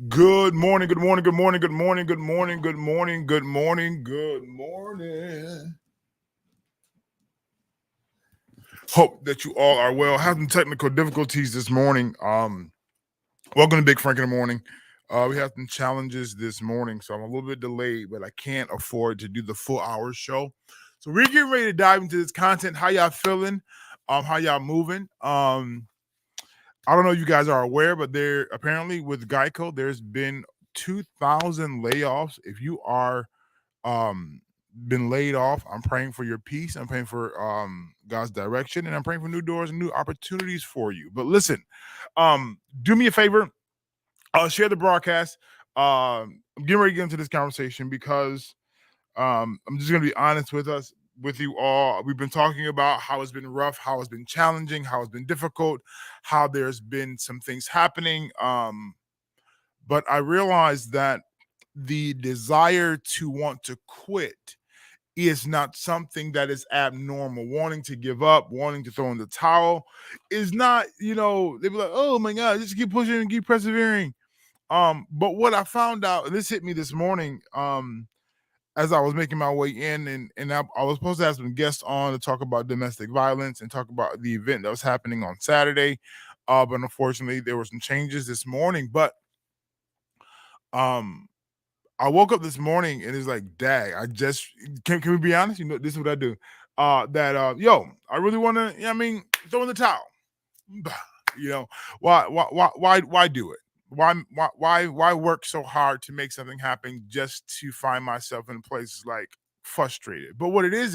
Good morning, good morning, good morning, good morning, good morning, good morning, good morning, good morning. Hope that you all are well. Having technical difficulties this morning. Welcome to Big Frank in the morning. We have some challenges this morning, so I'm a little bit delayed, but I can't afford to do the full hour show. So we're getting ready to dive into this content. How y'all feeling? How y'all moving? I don't know if you guys are aware, but there apparently with Geico, there's been 2,000 layoffs. If you are been laid off, I'm praying for your peace. I'm praying for God's direction, and I'm praying for new doors and new opportunities for you. But listen, do me a favor, share the broadcast. I'm getting ready to get into this conversation because I'm just gonna be honest with you all. We've been talking about how it's been rough, how it's been challenging, how it's been difficult, how there's been some things happening. But I realized that the desire to want to quit is not something that is abnormal. Wanting to give up, wanting to throw in the towel is not, they be like, oh my God, just keep pushing and keep persevering. But what I found out, and this hit me this morning, as I was making my way in, and I was supposed to have some guests on to talk about domestic violence and talk about the event that was happening on Saturday. But unfortunately, there were some changes this morning. But um, I woke up this morning and it's like, dang, I just can we be honest? This is what I do. I really want to. Throw in the towel. Why do it? Why work so hard to make something happen just to find myself in places like frustrated? But what it is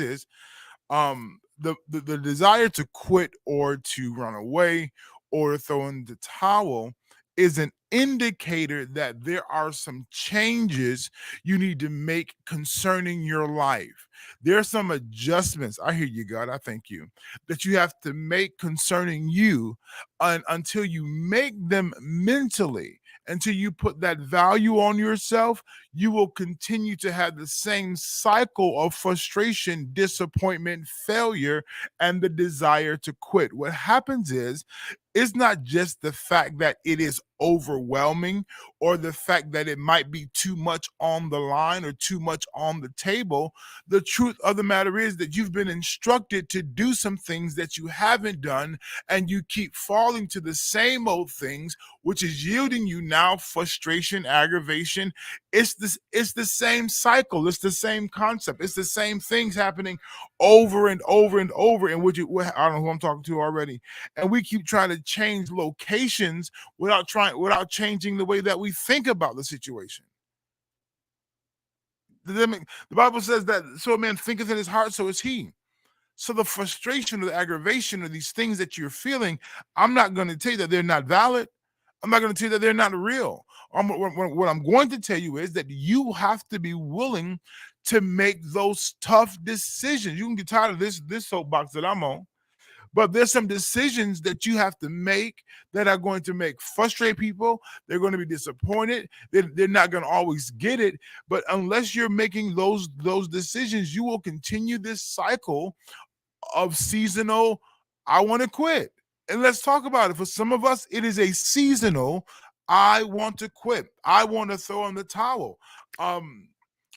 the desire to quit or to run away or to throw in the towel is an indicator that there are some changes you need to make concerning your life. There are some adjustments. I hear you, God. I thank you that you have to make concerning you until you make them mentally. Until you put that value on yourself, you will continue to have the same cycle of frustration, disappointment, failure, and the desire to quit. What happens is, it's not just the fact that it is overwhelming or the fact that it might be too much on the line or too much on the table. The truth of the matter is that you've been instructed to do some things that you haven't done, and you keep falling to the same old things, which is yielding you now frustration, aggravation. It's the same cycle. It's the same concept. It's the same things happening over and over and over. And I don't know who I'm talking to already. And we keep trying to change locations without changing the way that we think about the situation. The Bible says that so a man thinketh in his heart, so is he. So the frustration or the aggravation or these things that you're feeling, I'm not going to tell you that they're not valid. I'm not going to tell you that they're not real. What I'm going to tell you is that you have to be willing to make those tough decisions. You can get tired of this soapbox that I'm on, but there's some decisions that you have to make that are going to frustrate people. They're going to be disappointed. They're not going to always get it. But unless you're making those decisions, you will continue this cycle of seasonal, I want to quit. And let's talk about it. For some of us, it is a seasonal, I want to quit. I want to throw in the towel.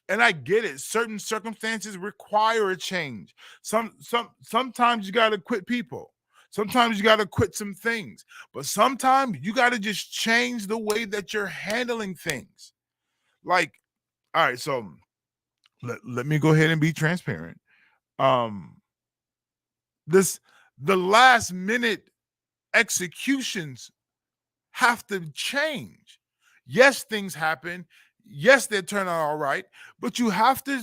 And I get it. Certain circumstances require a change. Sometimes you got to quit people. Sometimes you got to quit some things. But sometimes you got to just change the way that you're handling things. Like, all right, so let me go ahead and be transparent. The last minute executions have to change. Yes, things happen. Yes, they turn out all right, but you have to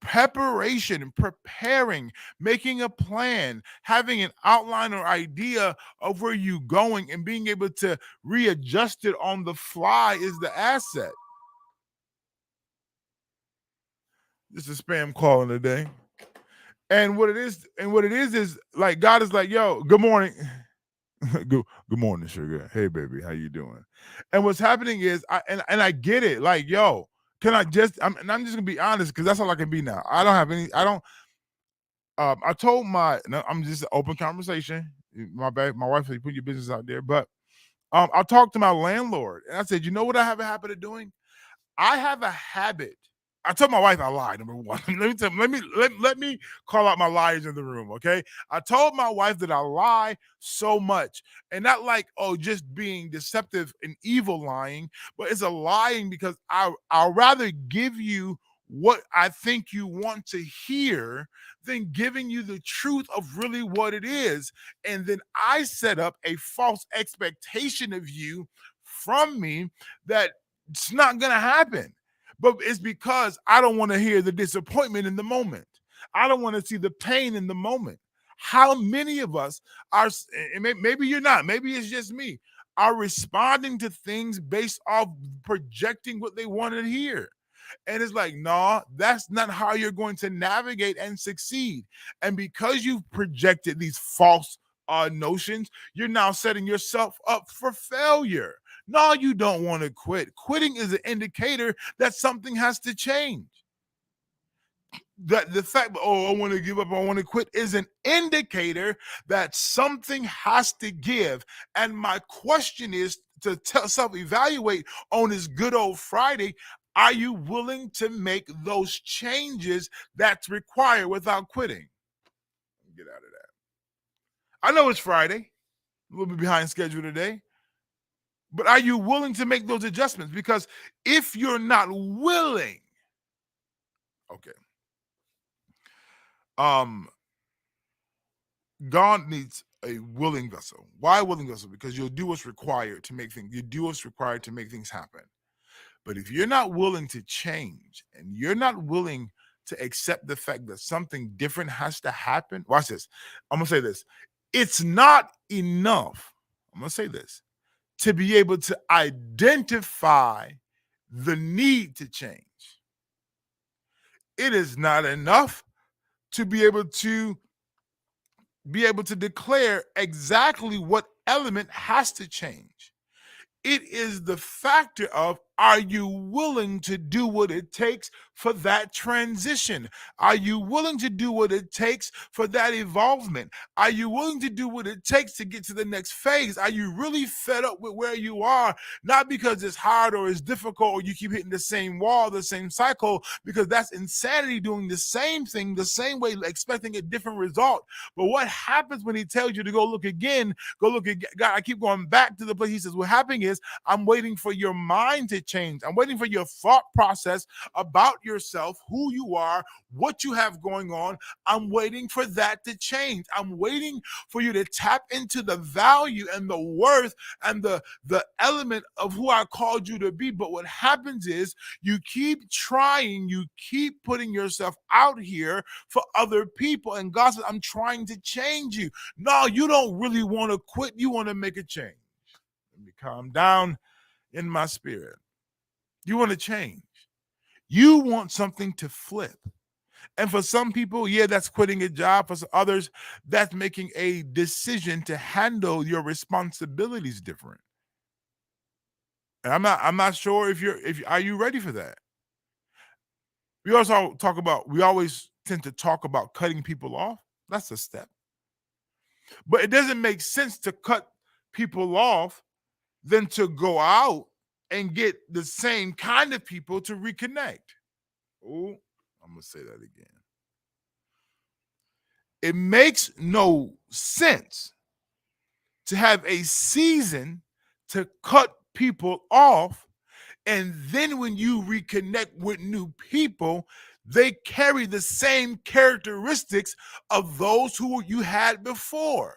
preparation, preparing, making a plan, having an outline or idea of where you're going, and being able to readjust it on the fly is the asset. This is spam calling today. And what it is like God is like, yo, good morning. good morning, sugar. Hey baby, how you doing? And what's happening is I get it. Like, yo, can I just I'm just gonna be honest because that's all I can be now. I don't have any, I don't I told I'm just an open conversation. My wife said, put your business out there, but I talked to my landlord and I said, you know what I have a habit of doing? I have a habit. I told my wife I lied. Number one, let me call out my liars in the room. Okay, I told my wife that I lie so much, and not like just being deceptive and evil lying, but it's a lying because I'll rather give you what I think you want to hear than giving you the truth of really what it is, and then I set up a false expectation of you from me that it's not gonna happen. But it's because I don't want to hear the disappointment in the moment. I don't want to see the pain in the moment. How many of us are, and maybe you're not, maybe it's just me, are responding to things based off projecting what they want to hear. And it's like, no, that's not how you're going to navigate and succeed. And because you've projected these false notions, you're now setting yourself up for failure. No, you don't want to quit. Quitting is an indicator that something has to change. That the fact, I want to give up, I want to quit, is an indicator that something has to give. And my question is to self-evaluate on this good old Friday. Are you willing to make those changes that's required without quitting? Get out of that. I know it's Friday, a little bit behind schedule today. But are you willing to make those adjustments? Because if you're not willing, okay, God needs a willing vessel. Why a willing vessel? Because you'll do what's required to make things. You do what's required to make things happen. But if you're not willing to change and you're not willing to accept the fact that something different has to happen, watch this. I'm gonna say this. It's not enough. I'm gonna say this to be able to identify the need to change. It is not enough to be able to declare exactly what element has to change. It is the factor of, are you willing to do what it takes for that transition? Are you willing to do what it takes for that evolvement? Are you willing to do what it takes to get to the next phase? Are you really fed up with where you are? Not because it's hard or it's difficult or you keep hitting the same wall, the same cycle, because that's insanity, doing the same thing the same way, expecting a different result. But what happens when he tells you to go look again, go look at God? I keep going back to the place. He says, what happening is, I'm waiting for your mind to change. I'm waiting for your thought process about yourself, who you are, what you have going on. I'm waiting for that to change. I'm waiting for you to tap into the value and the worth and the element of who I called you to be. But what happens is you keep trying, you keep putting yourself out here for other people. And God says, I'm trying to change you. No, you don't really want to quit. You want to make a change. Let me calm down in my spirit. You want to change. You want something to flip. And for some people, yeah, that's quitting a job. For some others, that's making a decision to handle your responsibilities different. And I'm not sure if are you ready for that? We always tend to talk about cutting people off. That's a step. But it doesn't make sense to cut people off than to go out and get the same kind of people to reconnect. Oh, I'm going to say that again. It makes no sense to have a season to cut people off, and then when you reconnect with new people, they carry the same characteristics of those who you had before.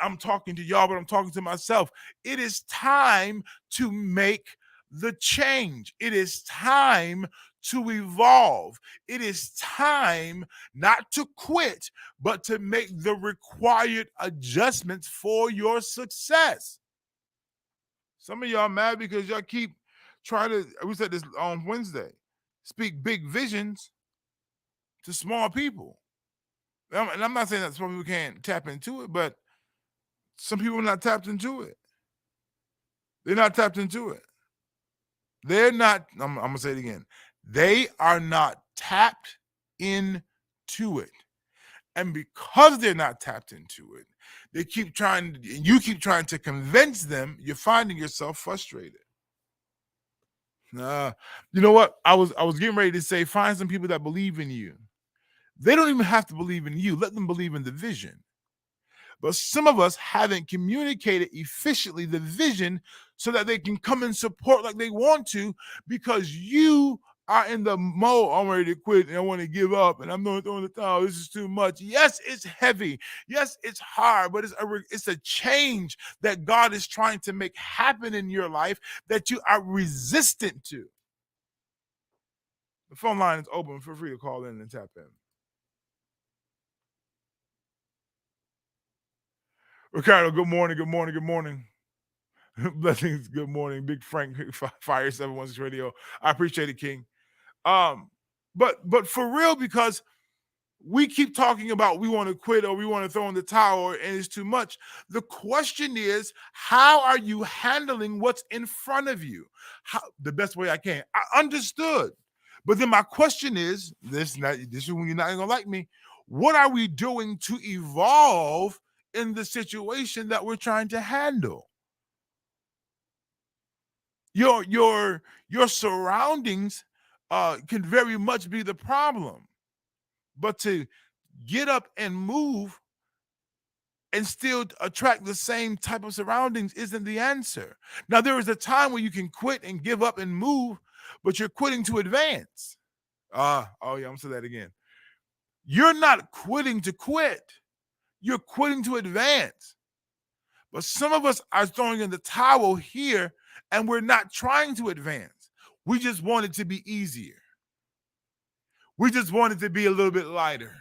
I'm talking to y'all, but I'm talking to myself. It is time to make the change. It is time to evolve. It is time not to quit, but to make the required adjustments for your success. Some of y'all mad because y'all keep trying to, we said this on Wednesday, speak big visions to small people. And I'm not saying that some people can't tap into it, but some people are not tapped into it. They're not tapped into it. They're not, I'm going to say it again. They are not tapped into it. And because they're not tapped into it, They keep trying, you keep trying to convince them, you're finding yourself frustrated. Uh, you know what? I was getting ready to say, find some people that believe in you. They don't even have to believe in you. Let them believe in the vision. But some of us haven't communicated efficiently the vision so that they can come and support like they want to, because you are in the mode, I'm ready to quit and I want to give up and I'm not throwing the towel. This is too much. Yes, it's heavy. Yes, it's hard, but it's a change that God is trying to make happen in your life that you are resistant to. The phone line is open. Feel free to call in and tap in. Ricardo, good morning, good morning, good morning. Blessings, good morning. Big Frank, Fire 716 Radio. I appreciate it, King. Um, but for real, because we keep talking about we want to quit or we want to throw in the towel and it's too much. The question is, how are you handling what's in front of you? How, the best way I can. I understood. But then my question is, this is when you're not gonna like me. What are we doing to evolve in the situation that we're trying to handle? Your surroundings can very much be the problem, but to get up and move and still attract the same type of surroundings isn't the answer. Now, there is a time where you can quit and give up and move, but you're quitting to advance. Oh yeah, I'm gonna say that again. You're not quitting to quit, you're quitting to advance. But some of us are throwing in the towel here and we're not trying to advance. We just want it to be easier. We just want it to be a little bit lighter.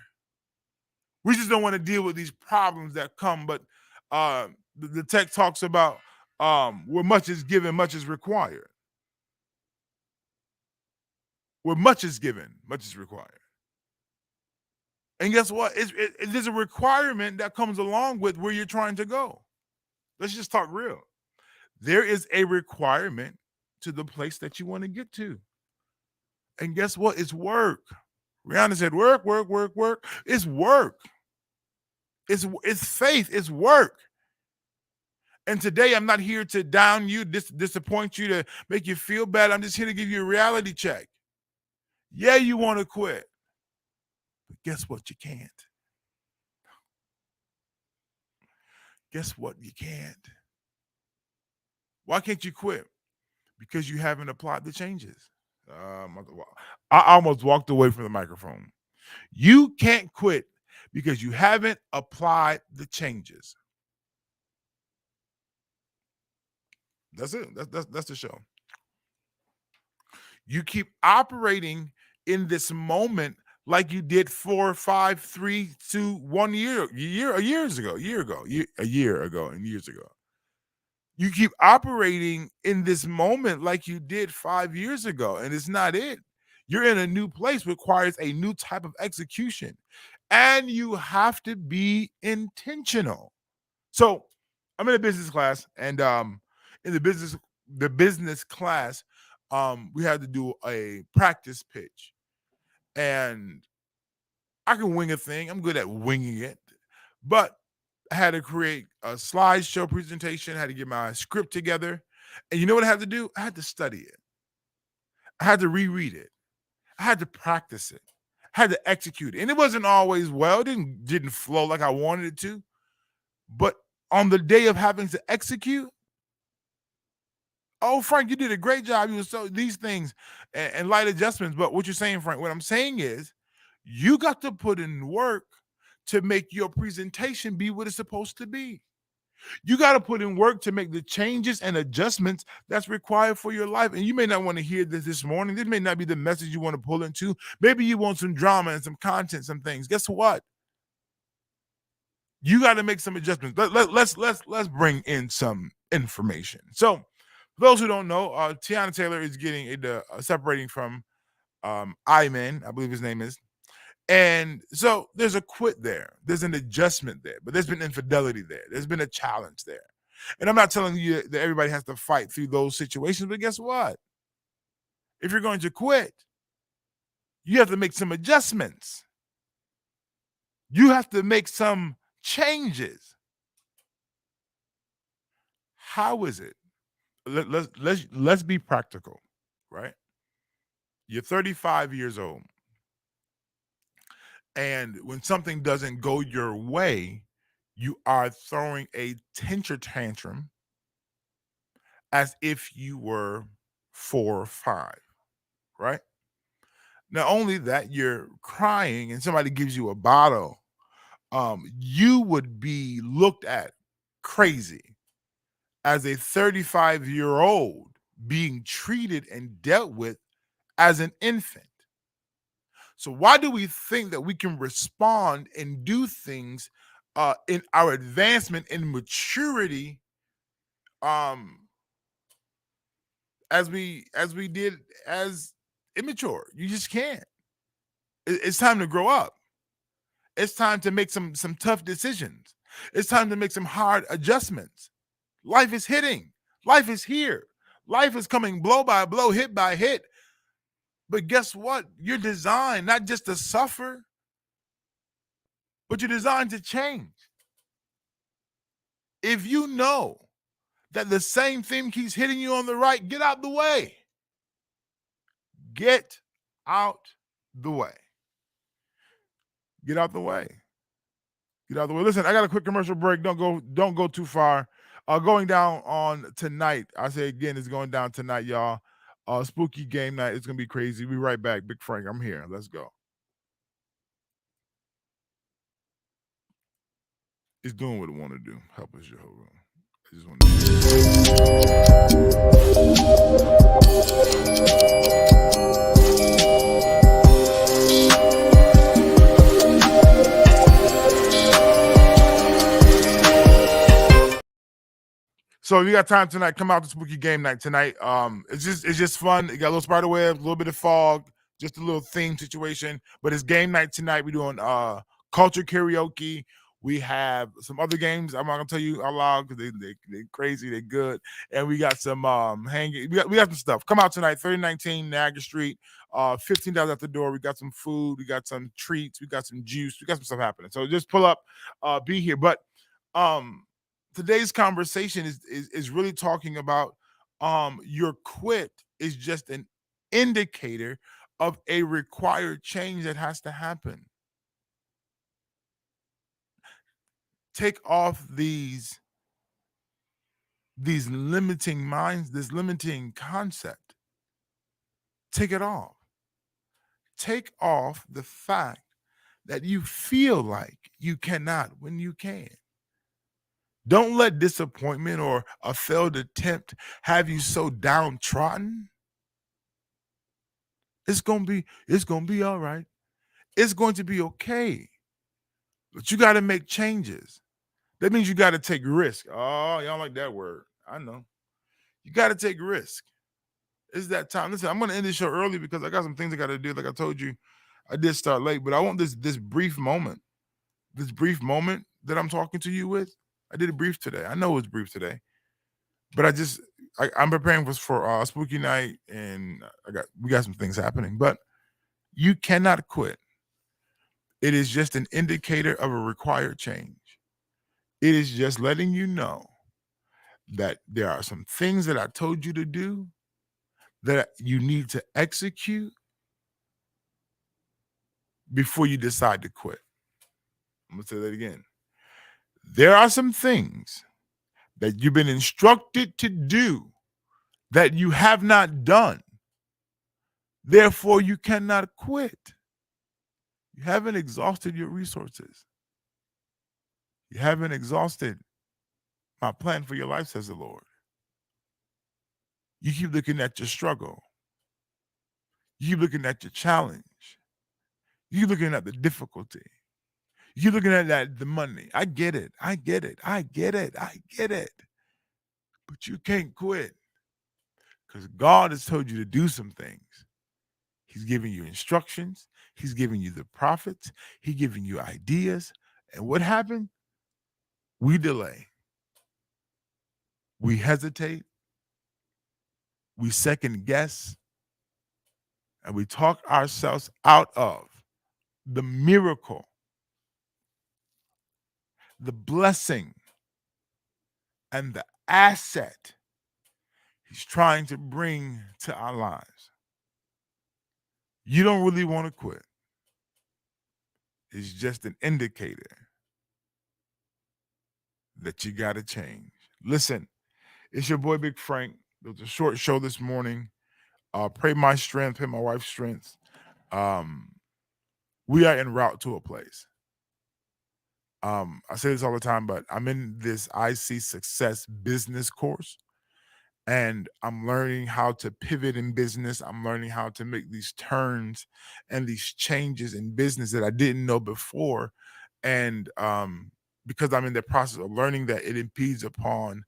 We just don't want to deal with these problems that come. But the text talks about where much is given, much is required. Where much is given, much is required. And guess what? There's a requirement that comes along with where you're trying to go. Let's just talk real. There is a requirement to the place that you want to get to. And guess what? It's work. Rihanna said, work, work, work, work. It's work. It's faith. It's work. And today I'm not here to down you, disappoint you, to make you feel bad. I'm just here to give you a reality check. Yeah, you want to quit. But guess what? You can't. Guess what? You can't. Why can't you quit? Because you haven't applied the changes. I almost walked away from the microphone. You can't quit because you haven't applied the changes. That's it. That's the show. You keep operating in this moment like you did 4, 5, 3, 2, 1 year, and years ago. You keep operating in this moment like you did 5 years ago, and it's not it. You're in a new place, requires a new type of execution, and you have to be intentional. So I'm in a business class, and in the business class, we had to do a practice pitch, and I can wing a thing. I'm good at winging it, but I had to create a slideshow presentation. I had to get my script together, and you know what I had to do? I had to study it. I had to reread it. I had to practice it. I had to execute it, and it wasn't always well. It didn't flow like I wanted it to, but on the day of having to execute, oh, Frank, you did a great job. You were so these things and light adjustments. But what you're saying, Frank, what I'm saying is you got to put in work to make your presentation be what it's supposed to be. You got to put in work to make the changes and adjustments that's required for your life. And you may not want to hear this morning. This may not be the message you want to pull into. Maybe you want some drama and some content, some things. Guess what? You got to make some adjustments. Let's bring in some information. So, for those who don't know, Tiana Taylor is getting separating from Iman, I believe his name is. And so there's a quit there. There's an adjustment there, but there's been infidelity there. There's been a challenge there. And I'm not telling you that everybody has to fight through those situations, but guess what? If you're going to quit, you have to make some adjustments. You have to make some changes. how is it? Let's be practical, right? You're 35 years old, and when something doesn't go your way, you are throwing a temper tantrum as if you were 4 or 5, right? Not only that, you're crying and somebody gives you a bottle, you would be looked at crazy as a 35-year-old being treated and dealt with as an infant. So why do we think that we can respond and do things in our advancement in maturity um as we did as immature? You just can't. It's time to grow up. It's time to make some tough decisions. It's time to make some hard adjustments. Life is hitting. Life is here. Life is coming blow by blow, hit by hit. But guess what? You're designed not just to suffer, but you're designed to change. If you know that the same thing keeps hitting you on the right, get out the way. Get out the way. Get out the way. Get out the way. Listen, I got a quick commercial break. Don't go too far. Going down on tonight. I say again, it's going down tonight, y'all. Spooky game night. It's gonna be crazy. Be right back. Big Frank, I'm here. Let's go. It's doing what it want to do. Help us, Jehovah. I just want So if you got time tonight, come out to Spooky Game Night tonight. It's just fun. You got a little spider web, a little bit of fog, just a little theme situation. But it's game night tonight. We're doing culture karaoke. We have some other games. I'm not gonna tell you out loud because they crazy, they good. And we got some hanging. We got some stuff. Come out tonight, 3019 Niagara Street. $15 at the door. We got some food. We got some treats. We got some juice. We got some stuff happening. So just pull up, be here. But um today's conversation is really talking about your quit is just an indicator of a required change that has to happen. Take off these limiting minds, this limiting concept. Take it off. Take off the fact that you feel like you cannot when you can. Don't let disappointment or a failed attempt have you so downtrodden. It's gonna be all right. It's going to be okay. But you got to make changes. That means you got to take risk. Oh, y'all like that word. I know. You got to take risk. It's that time. Listen, I'm gonna end this show early because I got some things I gotta do. Like I told you, I did start late, but I want this brief moment. This brief moment that I'm talking to you with. I did a brief today. I know it's brief today, but I'm preparing for spooky night and we got some things happening. But you cannot quit. It is just an indicator of a required change. It is just letting you know that there are some things that I told you to do that you need to execute before you decide to quit. I'm going to say that again. There are some things that you've been instructed to do that you have not done. Therefore, you cannot quit. You haven't exhausted your resources. You haven't exhausted my plan for your life, says the Lord. You keep looking at your struggle. You keep looking at your challenge. You keep looking at the difficulty. You keep looking at the money. I get it. I get it. I get it. I get it. But you can't quit because God has told you to do some things. He's giving you instructions. He's giving you the prophets. He's giving you ideas. And what happened? We delay. We hesitate. We second guess. And we talk ourselves out of the miracle, the blessing and the asset he's trying to bring to our lives. You don't really want to quit. It's just an indicator that you got to change. Listen, it's your boy Big Frank. It was a short show this morning. Pray my strength, pray my wife's strength. Um, we are en route to a place. I say this all the time, but I'm in this I See Success business course, and I'm learning how to pivot in business. I'm learning how to make these turns and these changes in business that I didn't know before. And because I'm in the process of learning that, it impedes upon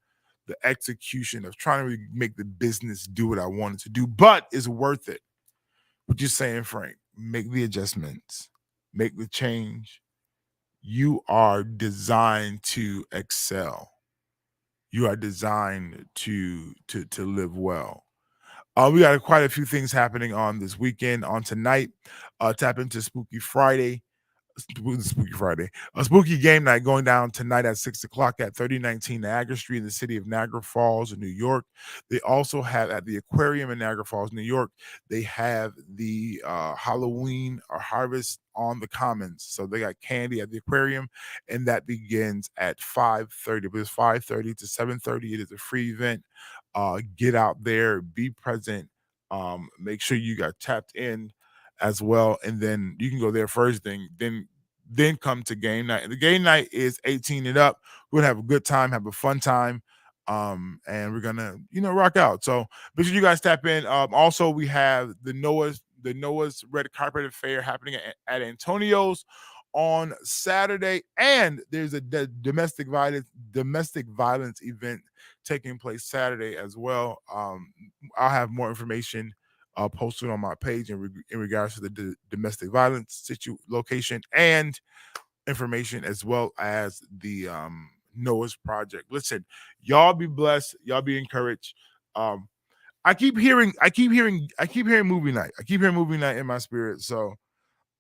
the execution of trying to really make the business do what I wanted to do, but it's worth it. What you're saying, Frank, make the adjustments, make the change. You are designed to excel. You are designed to live well. We got quite a few things happening on this weekend. On tonight, tap into Spooky Friday. A spooky game night going down tonight at 6 o'clock at 3019 Niagara Street in the city of Niagara Falls, New York. They also have at the Aquarium in Niagara Falls, New York, they have the Halloween or Harvest on the Commons. So they got candy at the Aquarium, and that begins at 5:30. But it's 5:30 to 7:30. It is a free event. Get out there, be present. Make sure you got tapped in as well, and then you can go there first thing, then come to game night. And the game night is 18 and up. We're gonna have a good time, have a fun time, and we're gonna rock out. So make sure you guys tap in. Also, we have the Noah's Red Carpet Affair happening at Antonio's on Saturday, and there's a domestic violence event taking place Saturday as well. I'll have more information posted on my page in regards to the domestic violence location and information, as well as the Noah's Project. Listen, y'all be blessed. Y'all be encouraged. I keep hearing movie night. I keep hearing movie night in my spirit. So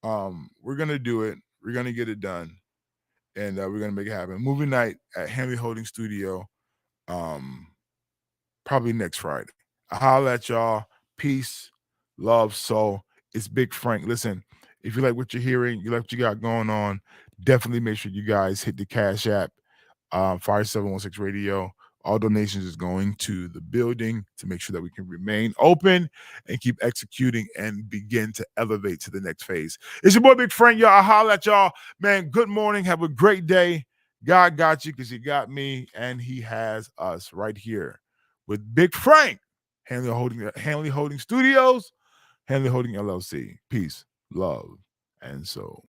we're gonna do it. We're gonna get it done, and we're gonna make it happen. Movie night at Hanley Holding Studio. Probably next Friday. I'll holler at y'all. Peace, love, soul. It's Big Frank. Listen, if you like what you're hearing, you like what you got going on, definitely make sure you guys hit the Cash App, Fire 716 Radio. All donations is going to the building to make sure that we can remain open and keep executing and begin to elevate to the next phase. It's your boy Big Frank, y'all. I'll holler at y'all. Man, good morning. Have a great day. God got you because he got me, and he has us right here with Big Frank, Hanley Holding Studios, Hanley Holding LLC. Peace, love, and soul.